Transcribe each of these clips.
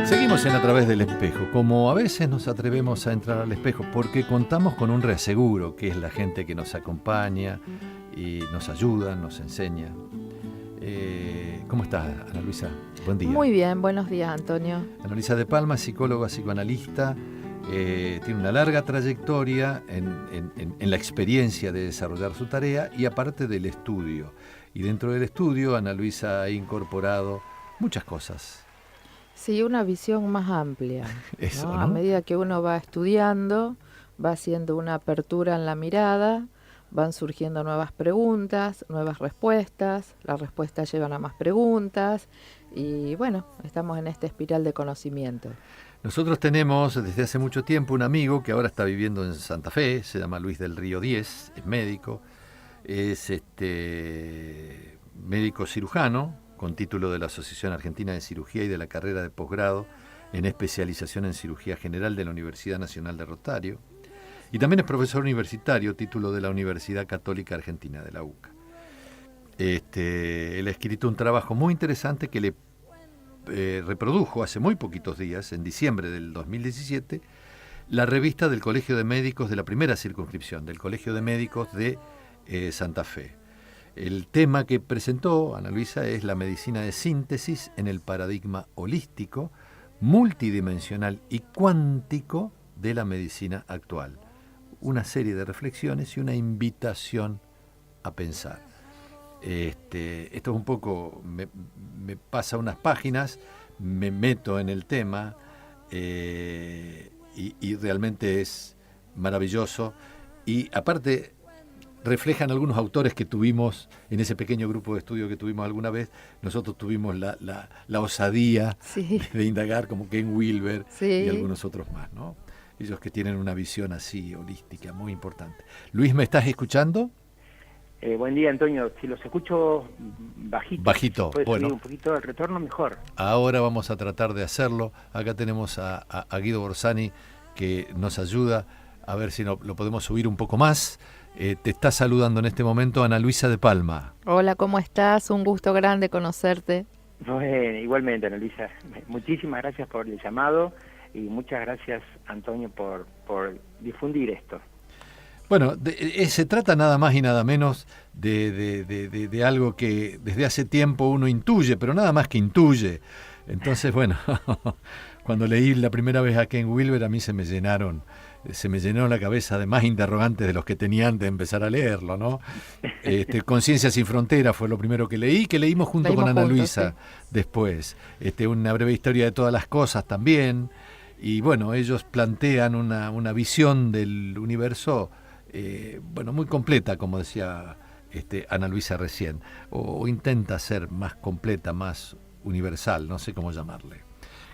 Seguimos en A Través del Espejo, como a veces nos atrevemos a entrar al espejo, porque contamos con un reaseguro, que es la gente que nos acompaña y nos ayuda, nos enseña. ¿Cómo estás, Ana Luisa? Buen día. Muy bien, buenos días, Antonio. Ana Luisa de Palma, psicóloga, psicoanalista, tiene una larga trayectoria en la experiencia de desarrollar su tarea y aparte del estudio. Y dentro del estudio, Ana Luisa ha incorporado muchas cosas. Sí, una visión más amplia. Eso, ¿no? ¿no? A medida que uno va estudiando, va haciendo una apertura en la mirada, van surgiendo nuevas preguntas, nuevas respuestas, las respuestas llevan a más preguntas y bueno, estamos en esta espiral de conocimiento. Nosotros tenemos desde hace mucho tiempo un amigo que ahora está viviendo en Santa Fe, se llama Luis del Río Díez, es médico, es médico cirujano, con título de la Asociación Argentina de Cirugía y de la carrera de posgrado en especialización en cirugía general de la Universidad Nacional de Rosario. Y también es profesor universitario, título de la Universidad Católica Argentina, de la UCA. Él ha escrito un trabajo muy interesante que le reprodujo hace muy poquitos días, en diciembre del 2017, la revista del Colegio de Médicos de la primera circunscripción, del Colegio de Médicos de Santa Fe. El tema que presentó Ana Luisa es la medicina de síntesis en el paradigma holístico, multidimensional y cuántico de la medicina actual. Una serie de reflexiones y una invitación a pensar. Esto es un poco, me pasa unas páginas, me meto en el tema y realmente es maravilloso. Y aparte reflejan algunos autores que tuvimos en ese pequeño grupo de estudio que tuvimos alguna vez. Nosotros tuvimos la osadía de indagar, como Ken Wilber y algunos otros más, ¿no? Ellos que tienen una visión así holística muy importante. Luis, ¿me estás escuchando? Buen día, Antonio. Si los escucho bajito. Bajito, puede bueno. Subir un poquito el retorno, mejor. Ahora vamos a tratar de hacerlo. Acá tenemos a Guido Borsani que nos ayuda a ver si lo podemos subir un poco más. Te está saludando en este momento Ana Luisa de Palma. Hola, ¿cómo estás? Un gusto grande conocerte. Bueno, igualmente, Ana Luisa. Muchísimas gracias por el llamado y muchas gracias, Antonio, por difundir esto. Bueno, se trata nada más y nada menos de algo que desde hace tiempo uno intuye, pero nada más que intuye. Entonces, bueno, cuando leí la primera vez a Ken Wilber, a mí se me llenó la cabeza de más interrogantes de los que tenía antes de empezar a leerlo, ¿no? Conciencia sin frontera fue lo primero que leímos junto con Ana Luisa después. Una breve historia de todas las cosas también. Y bueno, ellos plantean una visión del universo muy completa, como decía Ana Luisa recién, o intenta ser más completa, más universal, no sé cómo llamarle,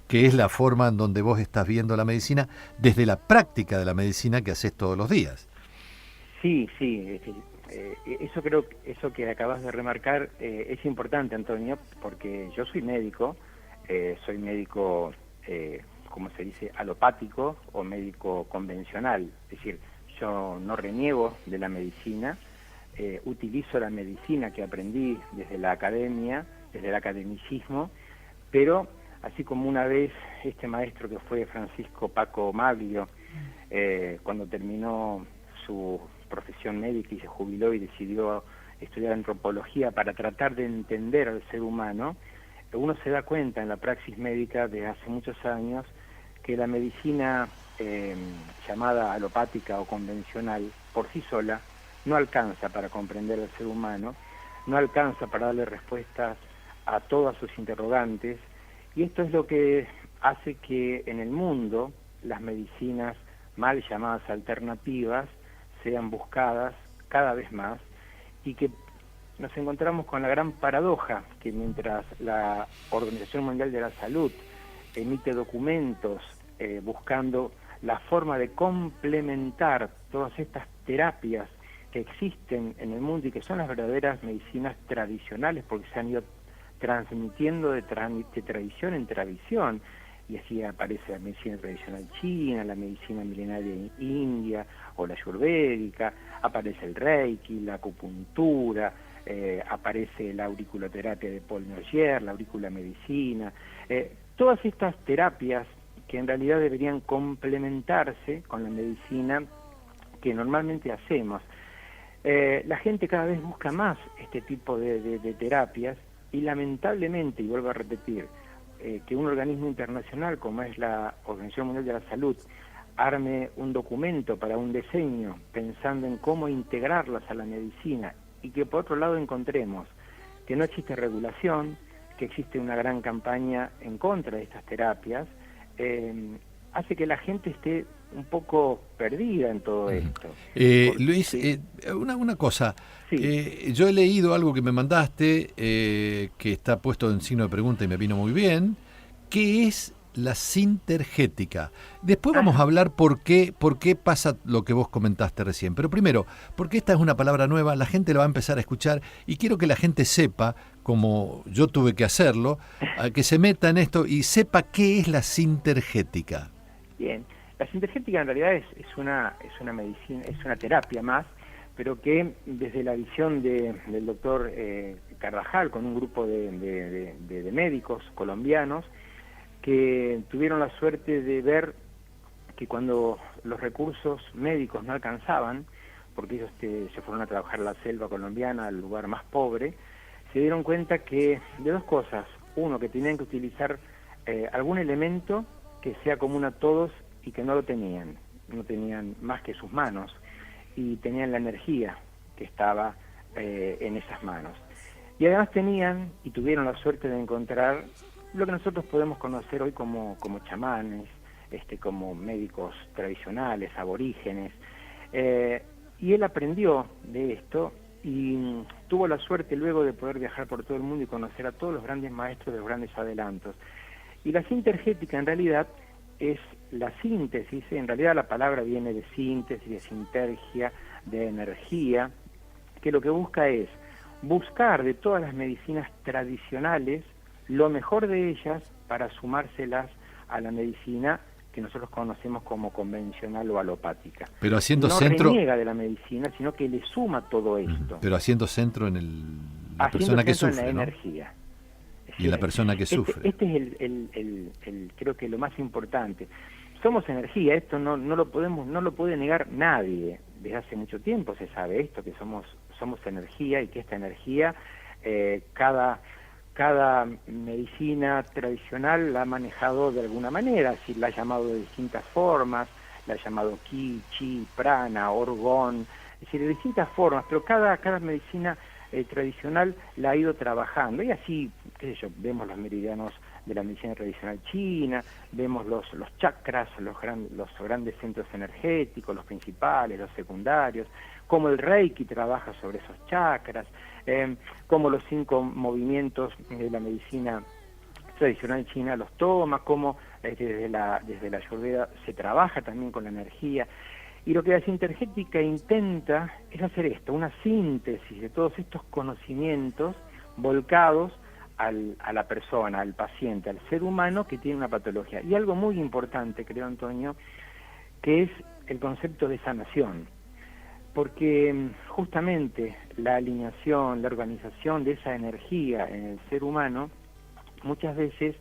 que es la forma en donde vos estás viendo la medicina desde la práctica de la medicina que haces todos los días. Sí, eso que acabas de remarcar es importante, Antonio, porque yo soy médico, como se dice, alopático o médico convencional, es decir, yo no reniego de la medicina, utilizo la medicina que aprendí desde la academia, desde el academicismo, pero así como una vez este maestro que fue Francisco Paco Maglio, cuando terminó su profesión médica y se jubiló y decidió estudiar antropología para tratar de entender al ser humano, uno se da cuenta en la praxis médica de hace muchos años que la medicina llamada alopática o convencional por sí sola no alcanza para comprender al ser humano, no alcanza para darle respuestas a todas sus interrogantes, y esto es lo que hace que en el mundo las medicinas mal llamadas alternativas sean buscadas cada vez más, y que nos encontramos con la gran paradoja que mientras la Organización Mundial de la Salud emite documentos buscando la forma de complementar todas estas terapias que existen en el mundo y que son las verdaderas medicinas tradicionales porque se han ido transmitiendo de tradición en tradición. Y así aparece la medicina tradicional china, la medicina milenaria india o la ayurvédica, aparece el reiki, la acupuntura, aparece la auriculoterapia de Paul Noyer, la auriculamedicina, todas estas terapias que en realidad deberían complementarse con la medicina que normalmente hacemos. La gente cada vez busca más este tipo de terapias y lamentablemente, y vuelvo a repetir, que un organismo internacional como es la Organización Mundial de la Salud arme un documento para un diseño pensando en cómo integrarlas a la medicina y que por otro lado encontremos que no existe regulación, que existe una gran campaña en contra de estas terapias, hace que la gente esté un poco perdida en todo esto. Luis, sí. una cosa, Sí. yo he leído algo que me mandaste, que está puesto en signo de pregunta y me vino muy bien, ¿qué es la sintergética? Después vamos a hablar por qué pasa lo que vos comentaste recién, pero primero, porque esta es una palabra nueva, la gente la va a empezar a escuchar y quiero que la gente sepa, como yo tuve que hacerlo, que se meta en esto y sepa qué es la sintergética. Bien. La sintergética en realidad es una medicina, es una terapia más, pero que desde la visión del doctor Carvajal, con un grupo de médicos colombianos, que tuvieron la suerte de ver que cuando los recursos médicos no alcanzaban, porque ellos se fueron a trabajar a la selva colombiana, al lugar más pobre, se dieron cuenta que de dos cosas. Uno, que tenían que utilizar algún elemento que sea común a todos y que no tenían más que sus manos, y tenían la energía que estaba en esas manos. Y además tuvieron la suerte de encontrar lo que nosotros podemos conocer hoy como chamanes, como médicos tradicionales, aborígenes, y él aprendió de esto y tuvo la suerte luego de poder viajar por todo el mundo y conocer a todos los grandes maestros de los grandes adelantos. Y la sintergética en realidad es la síntesis, en realidad la palabra viene de síntesis, de sintergia, de energía, que lo que busca es buscar de todas las medicinas tradicionales lo mejor de ellas para sumárselas a la medicina que nosotros conocemos como convencional o alopática. Pero haciendo no centro, reniega de la medicina, sino que le suma todo esto. Pero haciendo centro en la persona que sufre, en la ¿no? energía. Y en la persona que sufre. Este es creo que lo más importante. Somos energía, esto no lo puede negar nadie. Desde hace mucho tiempo se sabe esto, que somos energía y que esta energía, cada medicina tradicional la ha manejado de alguna manera, es decir, la ha llamado de distintas formas, la ha llamado ki, chi, prana, orgón, es decir, de distintas formas, pero cada medicina tradicional la ha ido trabajando, y así, qué sé yo, vemos los meridianos de la medicina tradicional china, vemos los chakras, los grandes centros energéticos, los principales, los secundarios, cómo el Reiki trabaja sobre esos chakras, cómo los 5 movimientos de la medicina tradicional china los toma, cómo desde la Ayurveda se trabaja también con la energía. Y lo que la sintergética intenta es hacer esto, una síntesis de todos estos conocimientos volcados a la persona, al paciente, al ser humano que tiene una patología. Y algo muy importante, creo, Antonio, que es el concepto de sanación. Porque justamente la alineación, la organización de esa energía en el ser humano, muchas veces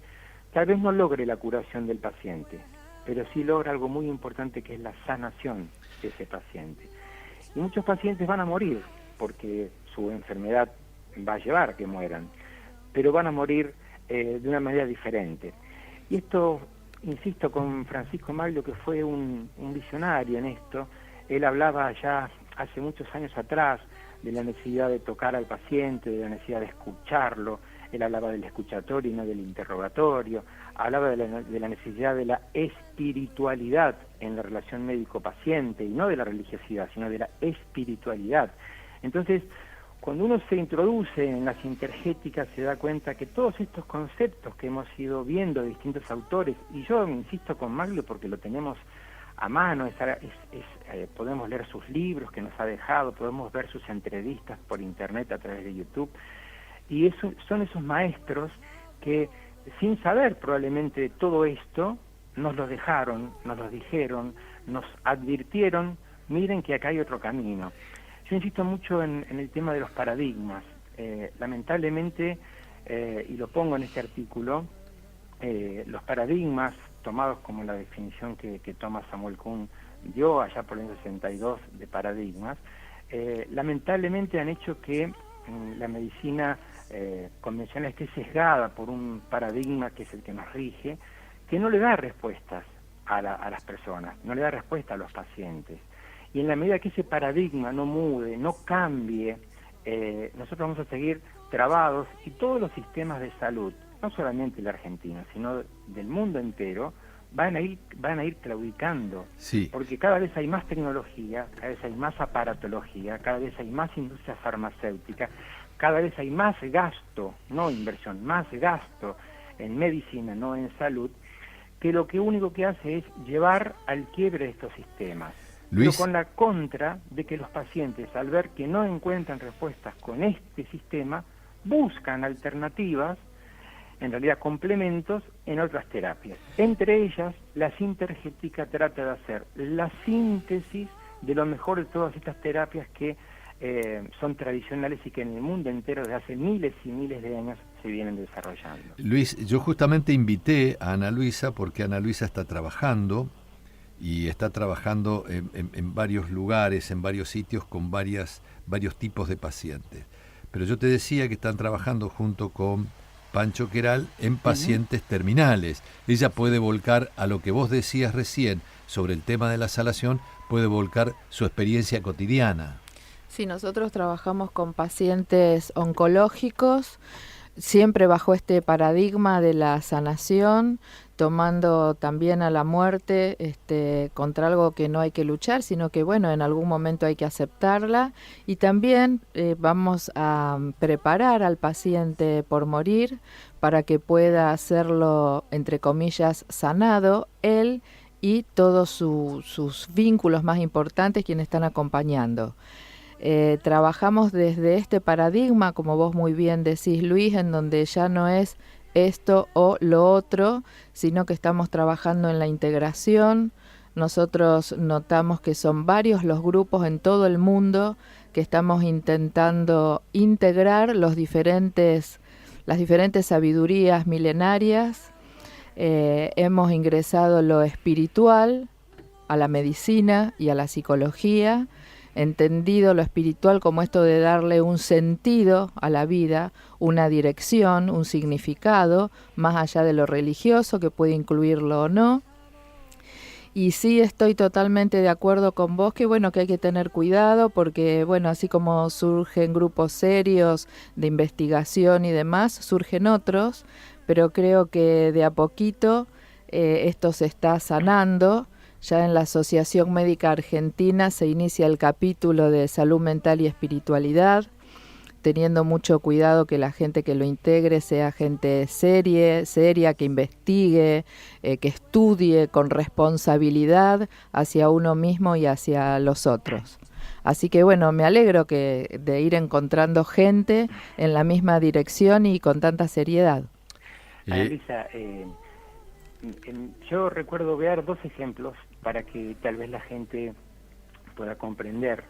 tal vez no logre la curación del paciente, pero sí logra algo muy importante, que es la sanación de ese paciente. Y muchos pacientes van a morir porque su enfermedad va a llevar a que mueran, pero van a morir de una manera diferente. Y esto, insisto, con Francisco Maglio, que fue un visionario en esto. Él hablaba ya hace muchos años atrás de la necesidad de tocar al paciente, de la necesidad de escucharlo. Él hablaba del escuchatorio y no del interrogatorio. Hablaba de la necesidad de la espiritualidad en la relación médico-paciente, y no de la religiosidad, sino de la espiritualidad. Entonces, cuando uno se introduce en las sintergéticas, se da cuenta que todos estos conceptos que hemos ido viendo de distintos autores, y yo insisto con Maglio porque lo tenemos a mano, podemos leer sus libros que nos ha dejado, podemos ver sus entrevistas por internet a través de YouTube, Y son esos maestros que, sin saber probablemente todo esto, nos lo dejaron, nos lo dijeron, nos advirtieron, miren que acá hay otro camino. Yo insisto mucho en el tema de los paradigmas. Lamentablemente, y lo pongo en este artículo, los paradigmas tomados como la definición que toma Samuel Kuhn dio allá por el año 62 de paradigmas, lamentablemente han hecho que la medicina convencional esté sesgada por un paradigma que es el que nos rige, que no le da respuestas a las personas, no le da respuesta a los pacientes. Y en la medida que ese paradigma no mude, no cambie, nosotros vamos a seguir trabados, y todos los sistemas de salud, no solamente el argentino, sino del mundo entero, van a ir claudicando, sí, porque cada vez hay más tecnología, cada vez hay más aparatología, cada vez hay más industria farmacéutica, cada vez hay más gasto, no inversión, más gasto en medicina, no en salud, que lo que único que hace es llevar al quiebre de estos sistemas. Luis, pero con la contra de que los pacientes, al ver que no encuentran respuestas con este sistema, buscan alternativas, en realidad complementos, en otras terapias. Entre ellas, la Sintergética trata de hacer la síntesis de lo mejor de todas estas terapias que son tradicionales y que en el mundo entero desde hace miles y miles de años se vienen desarrollando. Luis, yo justamente invité a Ana Luisa porque Ana Luisa está trabajando en varios lugares, en varios sitios con varios tipos de pacientes. Pero yo te decía que están trabajando junto con Pancho Queral en pacientes terminales. Ella puede volcar a lo que vos decías recién sobre el tema de la salación, puede volcar su experiencia cotidiana. Sí, nosotros trabajamos con pacientes oncológicos, siempre bajo este paradigma de la sanación, tomando también a la muerte contra algo que no hay que luchar, sino que bueno, en algún momento hay que aceptarla, y también vamos a preparar al paciente por morir para que pueda hacerlo, entre comillas, sanado, él y todos sus vínculos más importantes quienes están acompañando. Trabajamos desde este paradigma, como vos muy bien decís, Luis, en donde ya no es esto o lo otro, sino que estamos trabajando en la integración. Nosotros notamos que son varios los grupos en todo el mundo que estamos intentando integrar las diferentes sabidurías milenarias. Hemos ingresado lo espiritual a la medicina y a la psicología, entendido lo espiritual como esto de darle un sentido a la vida, una dirección, un significado, más allá de lo religioso, que puede incluirlo o no. Y sí estoy totalmente de acuerdo con vos que bueno, que hay que tener cuidado porque bueno, así como surgen grupos serios de investigación y demás, surgen otros, pero creo que de a poquito esto se está sanando. Ya en la Asociación Médica Argentina se inicia el capítulo de salud mental y espiritualidad, teniendo mucho cuidado que la gente que lo integre sea gente seria, que investigue, que estudie con responsabilidad hacia uno mismo y hacia los otros. Así que bueno, me alegro de ir encontrando gente en la misma dirección y con tanta seriedad. Luisa, yo recuerdo ver dos ejemplos para que tal vez la gente pueda comprender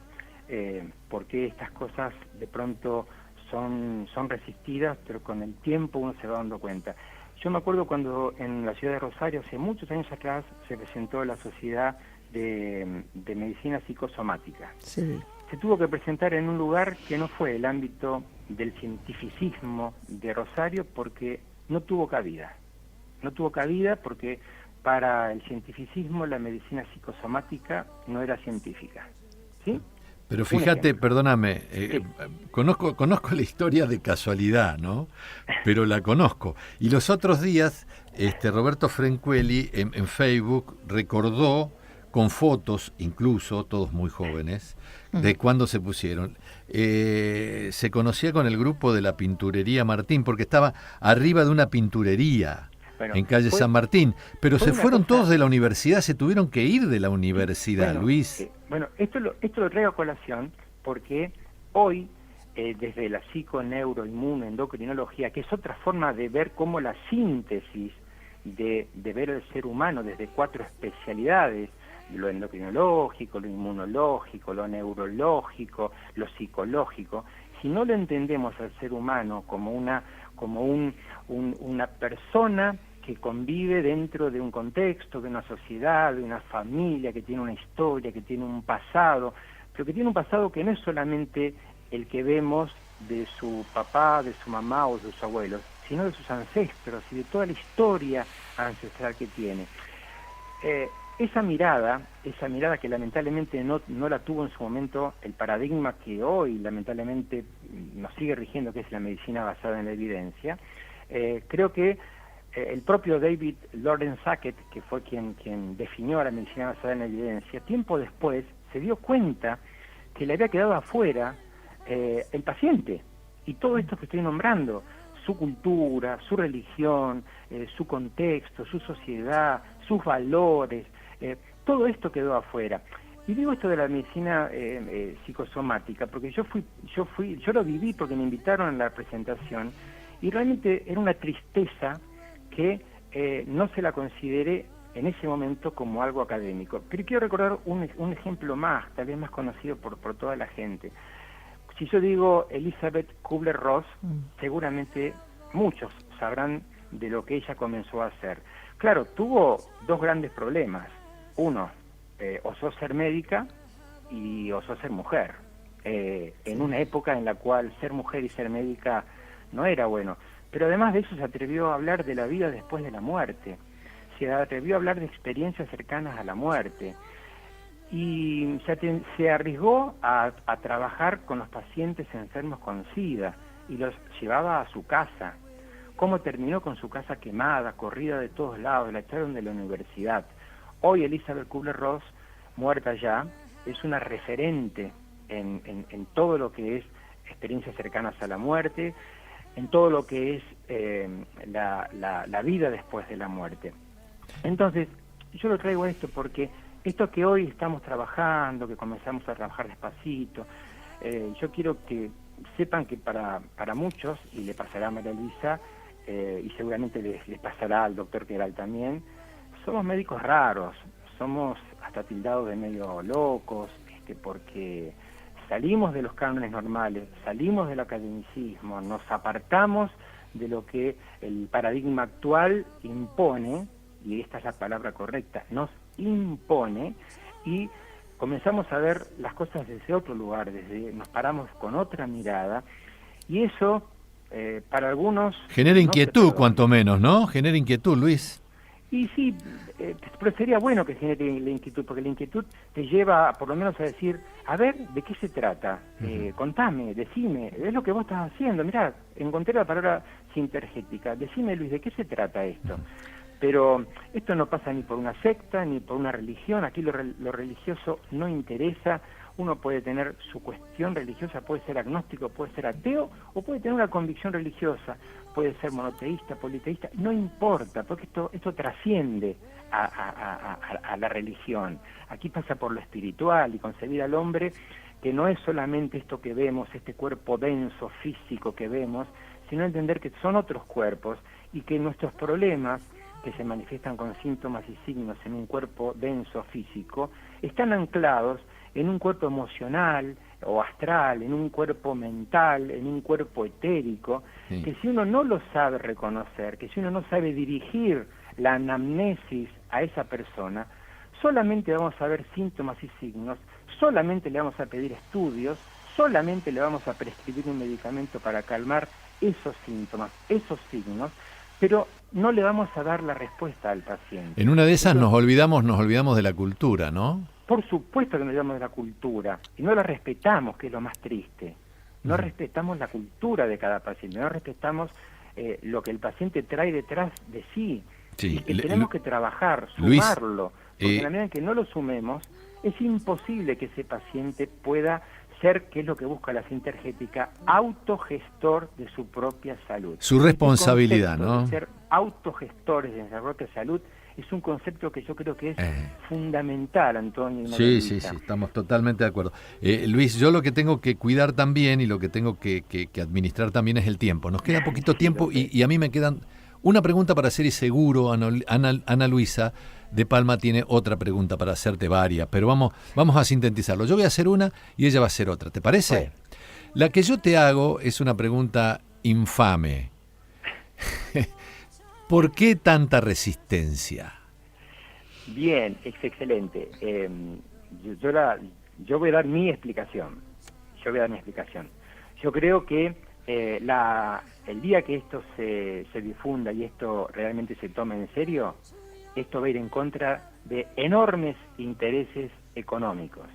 por qué estas cosas de pronto son resistidas, pero con el tiempo uno se va dando cuenta. Yo me acuerdo cuando en la ciudad de Rosario, hace muchos años atrás, se presentó la Sociedad de Medicina Psicosomática. Sí. Se tuvo que presentar en un lugar que no fue el ámbito del cientificismo de Rosario porque no tuvo cabida. No tuvo cabida porque para el cientificismo la medicina psicosomática no era científica. ¿Sí? Pero fíjate, perdóname, Sí. conozco la historia de casualidad, ¿no? Pero la conozco. Y los otros días, Roberto Frenqueli en Facebook recordó con fotos, incluso, todos muy jóvenes, de cuándo se pusieron. Se conocía con el grupo de la Pinturería Martín, porque estaba arriba de una pinturería. Bueno, en calle San Martín, pero se fueron todos de la universidad, se tuvieron que ir de la universidad, bueno, Luis. Bueno, esto lo traigo a colación porque hoy desde la psico-neuro-inmuno-endocrinología, que es otra forma de ver cómo la síntesis de ver el ser humano desde 4 especialidades, lo endocrinológico, lo inmunológico, lo neurológico, lo psicológico. Si no lo entendemos al ser humano como una persona que convive dentro de un contexto, de una sociedad, de una familia, que tiene una historia, que tiene un pasado, pero que tiene un pasado que no es solamente el que vemos de su papá, de su mamá o de sus abuelos, sino de sus ancestros y de toda la historia ancestral que tiene. Esa mirada que lamentablemente no la tuvo en su momento el paradigma que hoy lamentablemente nos sigue rigiendo, que es la medicina basada en la evidencia, creo que el propio David Lawrence Sackett, que fue quien definió la medicina basada en la evidencia, tiempo después se dio cuenta que le había quedado afuera el paciente y todo esto que estoy nombrando, su cultura, su religión, su contexto, su sociedad, sus valores, todo esto quedó afuera. Y digo esto de la medicina psicosomática porque yo lo viví porque me invitaron a la presentación y realmente era una tristeza que no se la consideré en ese momento como algo académico. Pero quiero recordar un ejemplo más, tal vez más conocido por toda la gente. Si yo digo Elizabeth Kubler-Ross, seguramente muchos sabrán de lo que ella comenzó a hacer. Claro, tuvo 2 grandes problemas. Uno, o sos ser médica y o sos ser mujer. En una época en la cual ser mujer y ser médica no era bueno. Pero además de eso se atrevió a hablar de la vida después de la muerte. Se atrevió a hablar de experiencias cercanas a la muerte. Y se arriesgó a trabajar con los pacientes enfermos con SIDA y los llevaba a su casa. ¿Cómo terminó con su casa quemada, corrida de todos lados, la echaron de la universidad? Hoy Elizabeth Kubler-Ross, muerta ya, es una referente en todo lo que es experiencias cercanas a la muerte, en todo lo que es la vida después de la muerte. Entonces, yo lo traigo esto porque esto que hoy estamos trabajando, que comenzamos a trabajar despacito, yo quiero que sepan que para muchos, y le pasará a María Luisa, y seguramente les pasará al doctor Queral también, somos médicos raros, somos hasta tildados de medio locos, porque salimos de los cánones normales, salimos del academicismo, nos apartamos de lo que el paradigma actual impone, y esta es la palabra correcta, nos impone, y comenzamos a ver las cosas desde otro lugar, nos paramos con otra mirada, y eso para algunos... Genera inquietud, cuanto menos, ¿no? Genera inquietud, Luis. Y sí, pero sería bueno que genere la inquietud, porque la inquietud te lleva por lo menos a decir, a ver, ¿de qué se trata? Contame, decime, es lo que vos estás haciendo. Mirá, encontré la palabra sintergética. Decime, Luis, ¿de qué se trata esto? Pero esto no pasa ni por una secta, ni por una religión. Aquí lo religioso no interesa. Uno puede tener su cuestión religiosa, puede ser agnóstico, puede ser ateo, o puede tener una convicción religiosa, puede ser monoteísta, politeísta, no importa, porque esto trasciende a la religión. Aquí pasa por lo espiritual y concebir al hombre que no es solamente esto que vemos, este cuerpo denso, físico que vemos, sino entender que son otros cuerpos y que nuestros problemas, que se manifiestan con síntomas y signos en un cuerpo denso físico, están anclados en un cuerpo emocional o astral, en un cuerpo mental, en un cuerpo etérico, que si uno no lo sabe reconocer, que si uno no sabe dirigir la anamnesis a esa persona, solamente vamos a ver síntomas y signos, solamente le vamos a pedir estudios, solamente le vamos a prescribir un medicamento para calmar esos síntomas, esos signos, pero no le vamos a dar la respuesta al paciente. En una de esas nos olvidamos de la cultura, ¿no? Por supuesto que nos olvidamos de la cultura, y no la respetamos, que es lo más triste. No respetamos la cultura de cada paciente, no respetamos lo que el paciente trae detrás de sí, y que tenemos que trabajar, sumarlo, porque en la medida en que no lo sumemos, es imposible que ese paciente pueda ser, que es lo que busca la Sintergética, autogestor de su propia salud. Su responsabilidad, ¿no? De ser autogestores de nuestra propia salud es un concepto que yo creo que es fundamental, Antonio. Sí, estamos totalmente de acuerdo. Luis, yo lo que tengo que cuidar también y lo que tengo que administrar también es el tiempo. Nos queda poquito tiempo y a mí me quedan una pregunta para hacer y seguro Ana Luisa de Palma tiene otra pregunta para hacerte varias, pero vamos a sintetizarlo. Yo voy a hacer una y ella va a hacer otra, ¿te parece? Bueno. La que yo te hago es una pregunta infame. ¿Por qué tanta resistencia? Bien, es excelente. Yo voy a dar mi explicación. Yo creo que el día que esto se difunda y esto realmente se tome en serio, esto va a ir en contra de enormes intereses económicos.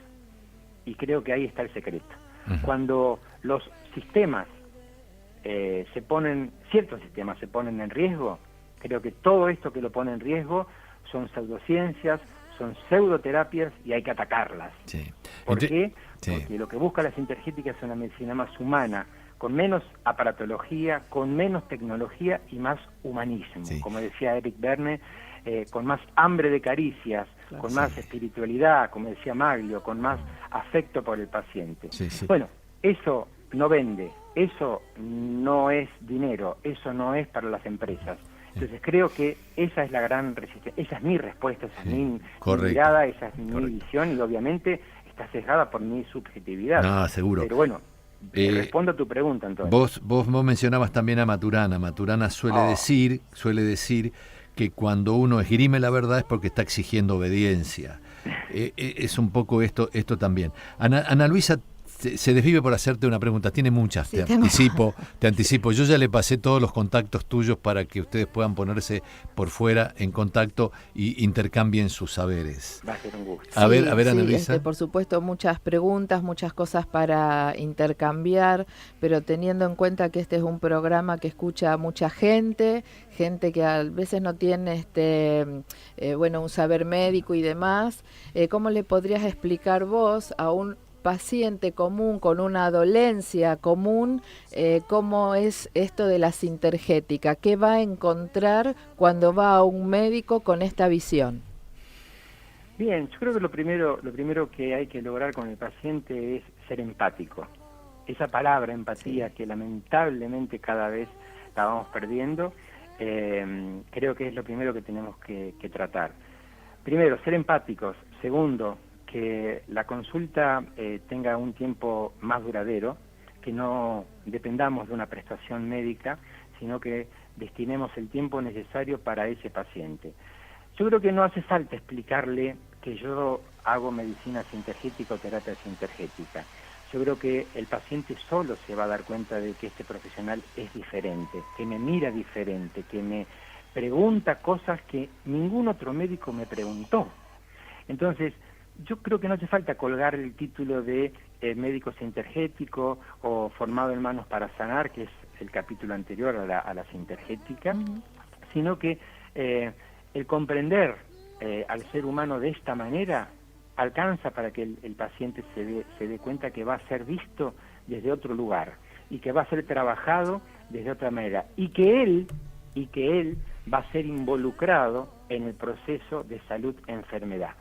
Y creo que ahí está el secreto. Uh-huh. Cuando los sistemas ciertos sistemas se ponen en riesgo, creo que todo esto que lo pone en riesgo son pseudociencias, son pseudoterapias y hay que atacarlas. Sí. ¿Por qué? Sí. Porque lo que busca la Sintergética es una medicina más humana, con menos aparatología, con menos tecnología y más humanismo. Sí. Como decía Eric Berne, con más hambre de caricias, con más espiritualidad, como decía Maglio, con más afecto por el paciente. Sí. Bueno, eso no vende, eso no es dinero, eso no es para las empresas. Entonces creo que esa es la gran resistencia, esa es mi respuesta, esa es mi mirada, esa es mi visión y obviamente está sesgada por mi subjetividad. No, seguro. Pero bueno, respondo a tu pregunta entonces. Vos mencionabas también a Maturana. Maturana suele decir que cuando uno esgrime la verdad es porque está exigiendo obediencia. Es un poco esto también. Ana Luisa se desvive por hacerte una pregunta, tiene muchas, te anticipo. Yo ya le pasé todos los contactos tuyos para que ustedes puedan ponerse por fuera en contacto y intercambien sus saberes. Va a ser un gusto. A ver, Ana Luisa. Por supuesto, muchas preguntas, muchas cosas para intercambiar, pero teniendo en cuenta que este es un programa que escucha a mucha gente que a veces no tiene un saber médico y demás, ¿cómo le podrías explicar vos a un paciente común con una dolencia común, cómo es esto de la sintergética? ¿Qué va a encontrar cuando va a un médico con esta visión? Bien, yo creo que lo primero que hay que lograr con el paciente es ser empático. Esa palabra empatía que lamentablemente cada vez la vamos perdiendo, creo que es lo primero que tenemos que tratar. Primero, ser empáticos. Segundo, que la consulta tenga un tiempo más duradero, que no dependamos de una prestación médica, sino que destinemos el tiempo necesario para ese paciente. Yo creo que no hace falta explicarle que yo hago medicina sintergética o terapia sintergética. Yo creo que el paciente solo se va a dar cuenta de que este profesional es diferente, que me mira diferente, que me pregunta cosas que ningún otro médico me preguntó. Entonces, yo creo que no hace falta colgar el título de médico sintergético o formado en manos para sanar, que es el capítulo anterior a la sintergética, sino que el comprender al ser humano de esta manera alcanza para que el paciente se dé cuenta que va a ser visto desde otro lugar y que va a ser trabajado desde otra manera y que él va a ser involucrado en el proceso de salud-enfermedad.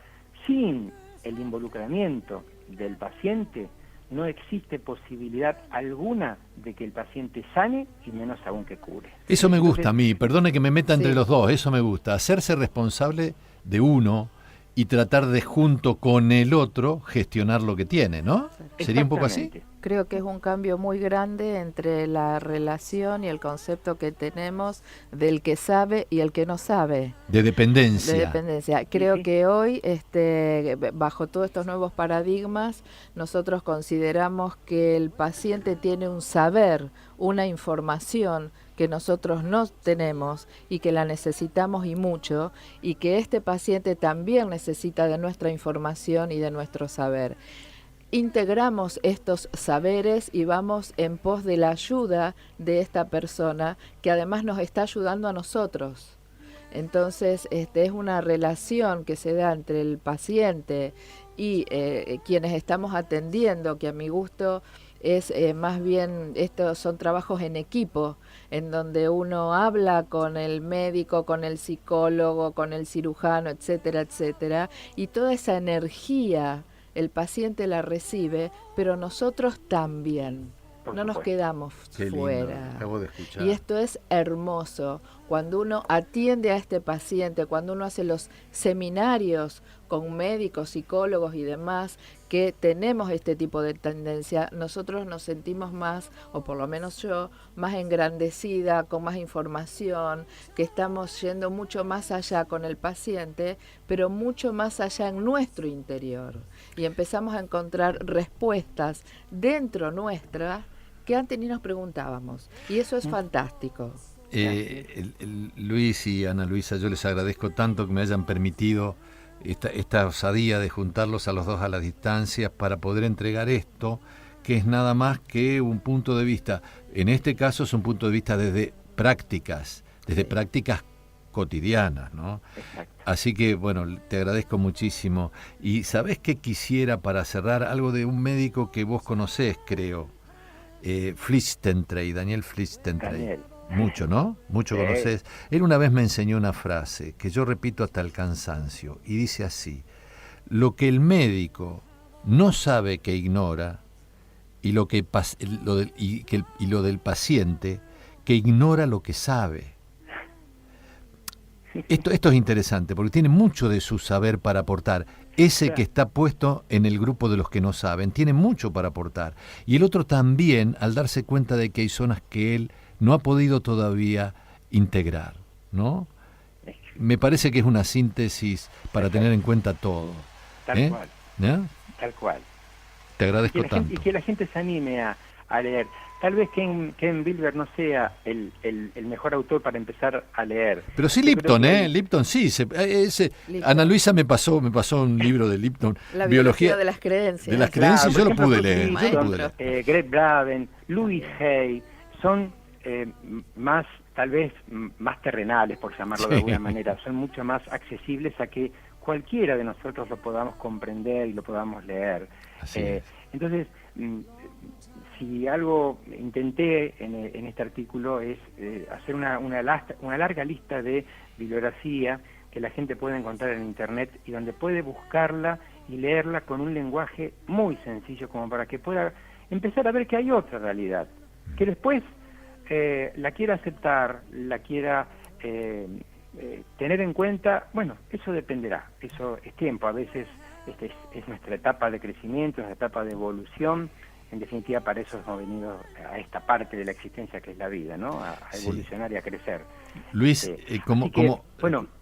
Sin el involucramiento del paciente no existe posibilidad alguna de que el paciente sane y menos aún que cure. Eso me gusta a mí, perdone que me meta entre los dos, eso me gusta, hacerse responsable de uno y tratar de junto con el otro gestionar lo que tiene, ¿no? ¿Sería un poco así? Creo que es un cambio muy grande entre la relación y el concepto que tenemos del que sabe y el que no sabe. De dependencia. De dependencia. Creo que hoy, bajo todos estos nuevos paradigmas, nosotros consideramos que el paciente tiene un saber, una información que nosotros no tenemos y que la necesitamos y mucho, y que este paciente también necesita de nuestra información y de nuestro saber. Integramos estos saberes y vamos en pos de la ayuda de esta persona que además nos está ayudando a nosotros. Entonces, es una relación que se da entre el paciente y quienes estamos atendiendo, que a mi gusto es más bien, estos son trabajos en equipo, en donde uno habla con el médico, con el psicólogo, con el cirujano, etcétera, etcétera, y toda esa energía el paciente la recibe, pero nosotros también. No nos quedamos fuera. Acabo de escuchar. Y esto es hermoso. Cuando uno atiende a este paciente, cuando uno hace los seminarios con médicos, psicólogos y demás, que tenemos este tipo de tendencia, nosotros nos sentimos más, o por lo menos yo, más engrandecida, con más información, que estamos yendo mucho más allá con el paciente, pero mucho más allá en nuestro interior. Y empezamos a encontrar respuestas dentro nuestra que antes ni nos preguntábamos. Y eso es fantástico. Luis y Ana Luisa, yo les agradezco tanto que me hayan permitido esta osadía de juntarlos a los dos a la distancia para poder entregar esto, que es nada más que un punto de vista. En este caso es un punto de vista desde prácticas cotidianas, ¿no? Exacto. Así que, bueno, te agradezco muchísimo. Y ¿sabés qué quisiera para cerrar? Algo de un médico que vos conocés, creo. Daniel Flistentrey. Mucho, ¿no? Mucho conocés. Él una vez me enseñó una frase que yo repito hasta el cansancio y dice así: lo que el médico no sabe que ignora y lo del paciente que ignora lo que sabe. Esto es interesante porque tiene mucho de su saber para aportar. Ese que está puesto en el grupo de los que no saben tiene mucho para aportar. Y el otro también, al darse cuenta de que hay zonas que él no ha podido todavía integrar, ¿no? Me parece que es una síntesis para tener en cuenta todo. Tal cual. ¿Ya? Tal cual. Te agradezco tanto. Y que la gente se anime a leer. Tal vez Ken Wilber no sea el mejor autor para empezar a leer. Pero sí Lipton, Lipton sí. Lipton. Ana Luisa me pasó un libro de Lipton. La biología de las creencias. De las creencias, yo lo pude leer. Greg Braden, Louis Hay, son tal vez más terrenales, por llamarlo de alguna manera. Son mucho más accesibles a que cualquiera de nosotros lo podamos comprender y lo podamos leer. Entonces, si algo intenté en este artículo es hacer una larga lista de bibliografía que la gente puede encontrar en internet y donde puede buscarla y leerla con un lenguaje muy sencillo, como para que pueda empezar a ver que hay otra realidad, que después la quiera aceptar, la quiera tener en cuenta. Bueno, eso dependerá, eso es tiempo, a veces es nuestra etapa de crecimiento, nuestra etapa de evolución. En definitiva, para eso hemos venido a esta parte de la existencia que es la vida, ¿no? A evolucionar y a crecer. Luis,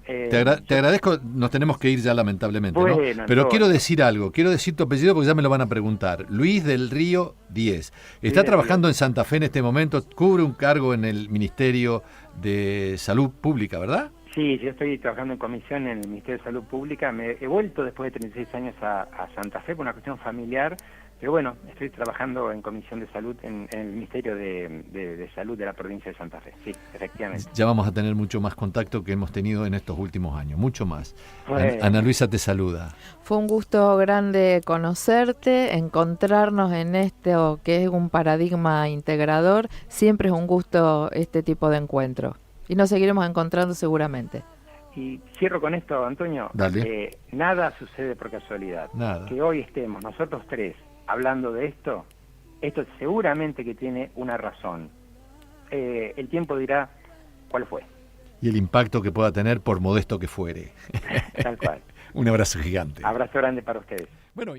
te agradezco, nos tenemos que ir ya lamentablemente, ¿no? Pero quiero decir algo, quiero decir tu apellido porque ya me lo van a preguntar. Luis del Río 10. Está trabajando en Santa Fe en este momento, cubre un cargo en el Ministerio de Salud Pública, ¿verdad? Sí, yo estoy trabajando en comisión en el Ministerio de Salud Pública. Me he vuelto después de 36 años a Santa Fe por una cuestión familiar. Pero bueno, estoy trabajando en Comisión de Salud en el Ministerio de Salud de la provincia de Santa Fe, sí, efectivamente. Ya vamos a tener mucho más contacto que hemos tenido en estos últimos años, mucho más. Ana Luisa te saluda. Fue un gusto grande conocerte, encontrarnos en esto que es un paradigma integrador. Siempre es un gusto este tipo de encuentro. Y nos seguiremos encontrando seguramente. Y cierro con esto, Antonio. Dale. Nada sucede por casualidad. Nada. Que hoy estemos nosotros tres hablando de esto seguramente que tiene una razón. El tiempo dirá cuál fue. Y el impacto que pueda tener, por modesto que fuere. Tal cual. Un abrazo gigante. Abrazo grande para ustedes. Bueno.